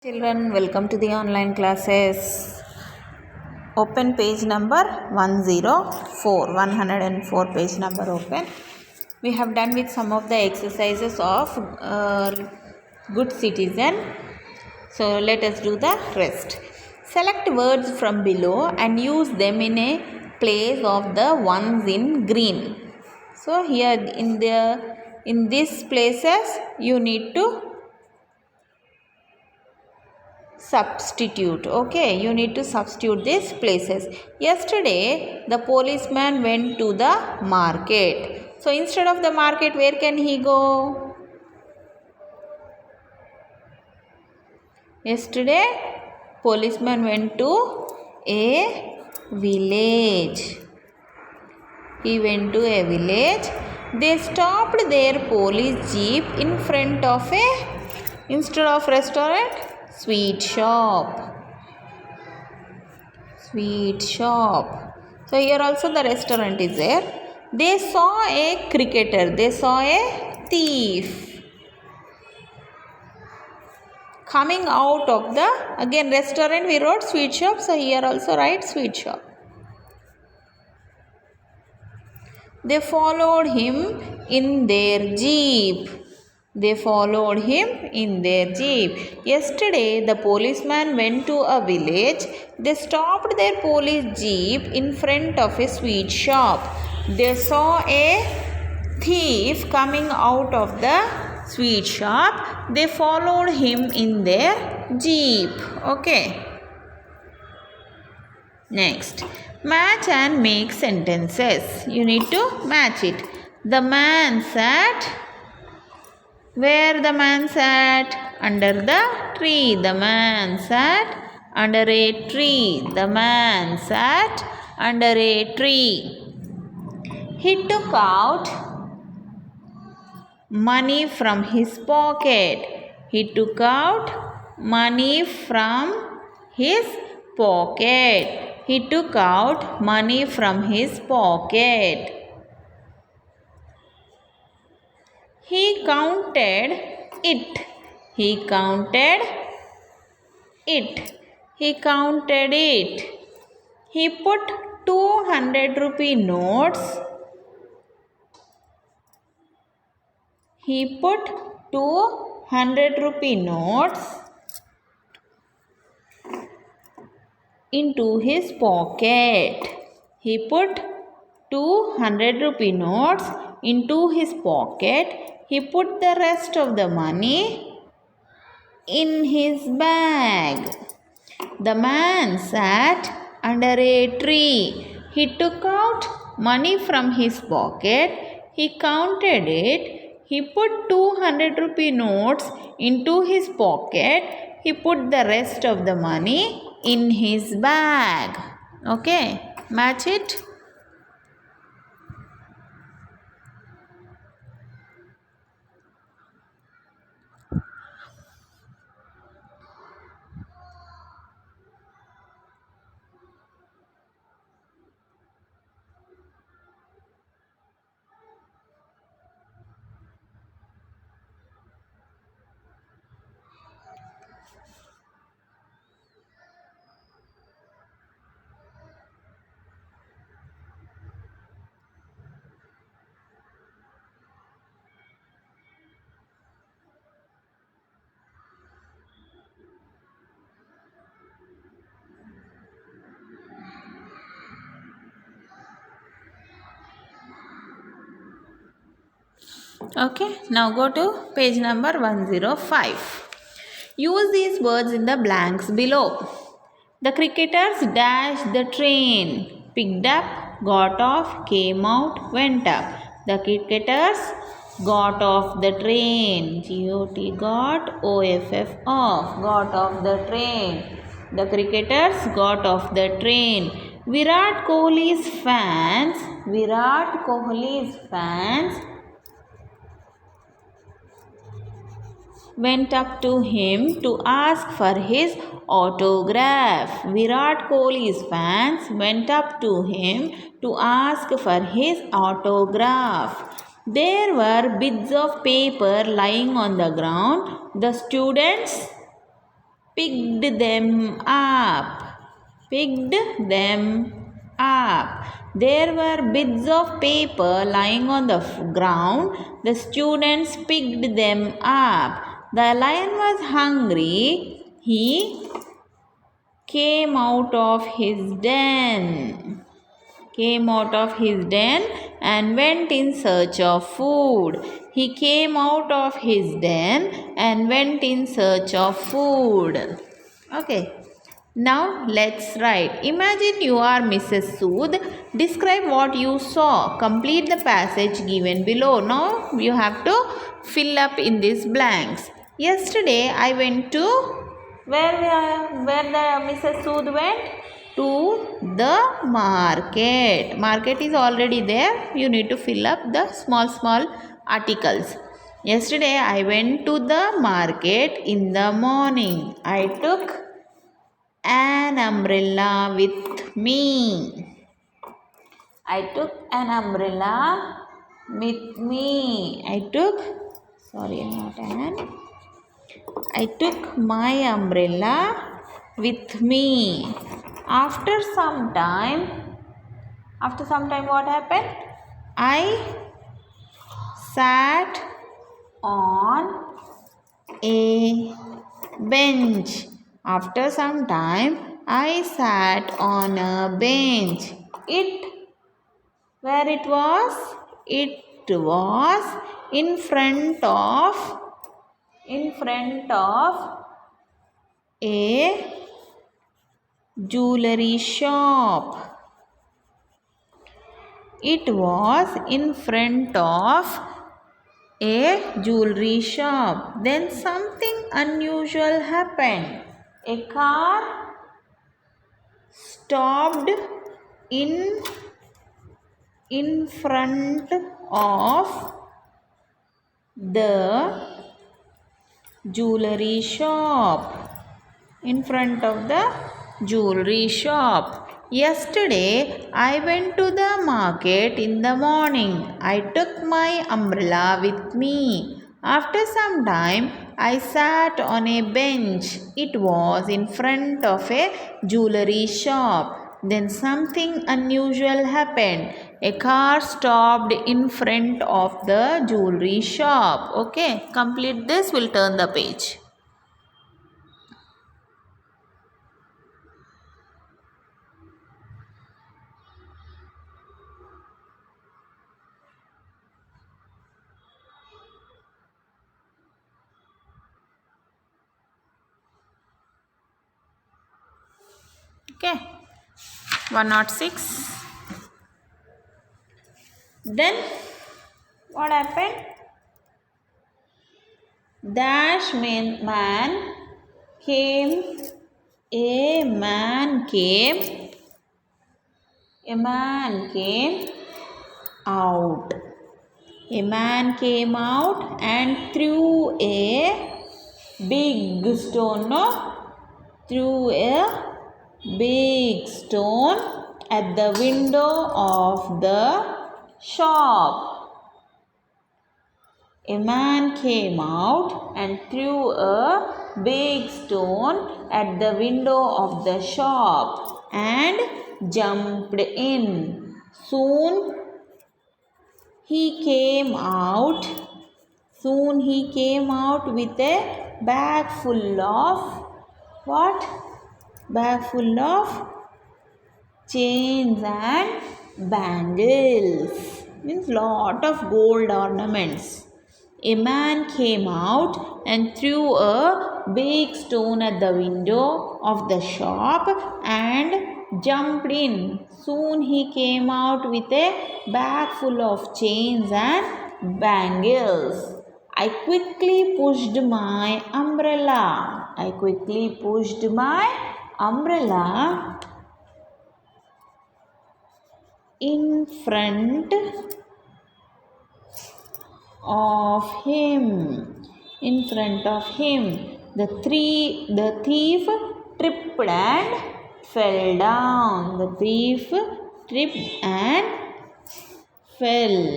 Children, welcome to the online classes. Open page number 104 page number open. We have done with some of the exercises of good citizen. So let us do the rest. Select words from below and use them in a place of the ones in green. So here in these places you need to substitute. Okay, you need to substitute these places. Yesterday the policeman went to the market. So instead of the market, where can he go? Yesterday policeman went to a village. He went to a village. They stopped their police jeep in front of a, instead of restaurant, sweet shop. Sweet shop. So here also the restaurant is there. They saw a cricketer. They saw a thief coming out of the, again restaurant we wrote, sweet shop. So here also write sweet shop. They followed him in their jeep. They followed him in their jeep. Yesterday, the policeman went to a village. They stopped their police jeep in front of a sweet shop. They saw a thief coming out of the sweet shop. They followed him in their jeep. Okay. Next, match and make sentences. You need to match it. The man sat. Where the man sat? Under the tree. The man sat under a tree. The man sat under a tree. He took out money from his pocket. He took out money from his pocket. He took out money from his pocket. He counted it. He counted it. He counted it. He put 200 rupee notes. He put 200 rupee notes into his pocket. He put 200 rupee notes into his pocket. He put the rest of the money in his bag. The man sat under a tree. He took out money from his pocket. He counted it. He put 200 rupee notes into his pocket. He put the rest of the money in his bag. Okay, match it. Okay, now go to page number 105. Use these words in the blanks below. The cricketers dashed the train. Picked up, got off, came out, went up. The cricketers got off the train. G-O-T, got, O-F-F, off. Got off the train. The cricketers got off the train. Virat Kohli's fans went up to him to ask for his autograph. Virat Kohli's fans went up to him to ask for his autograph. There were bits of paper lying on the ground. The students picked them up. Picked them up. There were bits of paper lying on the ground. The students picked them up. The lion was hungry. He came out of his den. Came out of his den and went in search of food. He came out of his den and went in search of food. Okay. Now let's write. Imagine you are Mrs. Sood. Describe what you saw. Complete the passage given below. Now you have to fill up in these blanks. Yesterday I went to where the Mrs. Sood went? To the market. Market is already there. You need to fill up the small articles. Yesterday I went to the market in the morning. I took an umbrella with me. I took an umbrella with me. I took my umbrella with me. After some time what happened? I sat on a bench. After some time I sat on a bench. Where it was? It was in front of a jewelry shop. It was in front of a jewelry shop. Then something unusual happened. A car stopped in front of the jewelry shop. In front of the jewelry shop. Yesterday I went to the market in the morning. I took my umbrella with me. After some time I sat on a bench. It was in front of a jewelry shop. Then something unusual happened. A car stopped in front of the jewelry shop. Okay, complete this. We'll turn the page. Okay, 106. Then what happened? A man came out. A man came out and threw a big stone. Threw a big stone at the window of the shop. A man came out and threw a big stone at the window of the shop and jumped in. Soon he came out with a bag full of what? Bag full of chains and bangles. Means lot of gold ornaments. A man came out and threw a big stone at the window of the shop and jumped in. Soon he came out with a bag full of chains and bangles. I quickly pushed my umbrella. In front of him. The thief tripped and fell down. The thief tripped and fell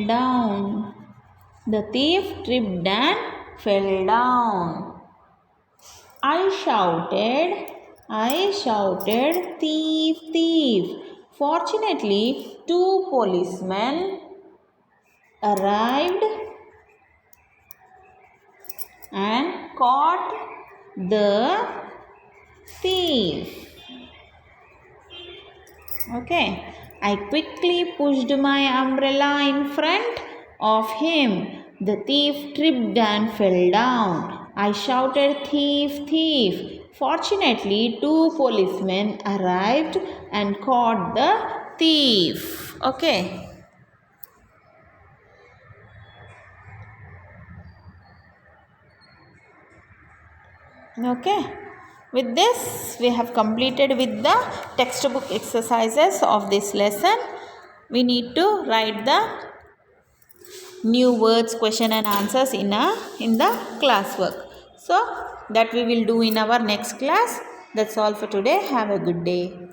down. The thief tripped and fell down. I shouted, thief, thief. Fortunately, two policemen arrived and caught the thief. Okay, I quickly pushed my umbrella in front of him. The thief tripped and fell down. I shouted, thief, thief. Fortunately, two policemen arrived and caught the thief. Okay. Okay. With this, we have completed with the textbook exercises of this lesson. We need to write the new words, question and answers in the classwork. So, that we will do in our next class. That's all for today. Have a good day.